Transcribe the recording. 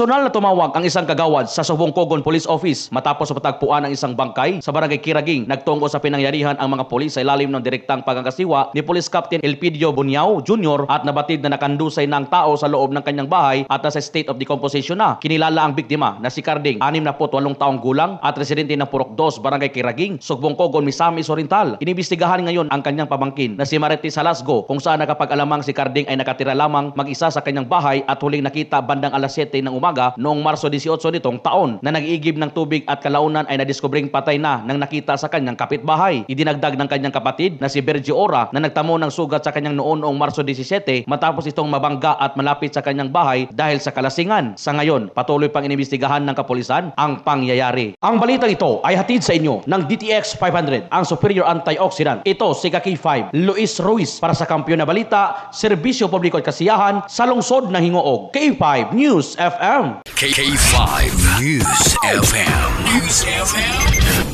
Personal na tumawag ang isang kagawad sa Subong-Cogon Police Office matapos matagpuan ang isang bangkay sa barangay Kiraging. Nagtungo sa pinangyarihan ang mga pulis sa ilalim ng direktang pagkakasiwa ni Police Captain Elpidio Bunyao Jr. at nabatid na nakandusay ng tao sa loob ng kanyang bahay at nasa state of decomposition na. Kinilala ang biktima na si Carding, 68 taong gulang at residente ng Purok 2, barangay Kiraging, Subong-Cogon, Misamis Oriental. Inibistigahan ngayon ang kanyang pamangkin na si Marity Salasgo kung saan nakapag-alamang si Carding ay nakatira lamang mag-isa sa kanyang bahay at huling nakita bandang alas 7 ng umaga noong Marso 18 nitong taon na nag-iigib ng tubig at kalaunan ay nadiskubring patay na nang nakita sa kanyang kapitbahay. Idinagdag ng kanyang kapatid na si Bergie Ora na nagtamo ng sugat sa kanyang noong Marso 17 matapos itong mabangga at malapit sa kanyang bahay dahil sa kalasingan. Sa ngayon, patuloy pang inimbestigahan ng kapulisan ang pangyayari. Ang balitang ito ay hatid sa inyo ng DTX 500, ang superior antioxidant. Ito si Kaki 5, Luis Ruiz para sa Kampiyon na Balita, Serbisyo Publiko at Kasiyahan sa lungsod ng Hingoog. K5 News FM. K5 News FM. News FM.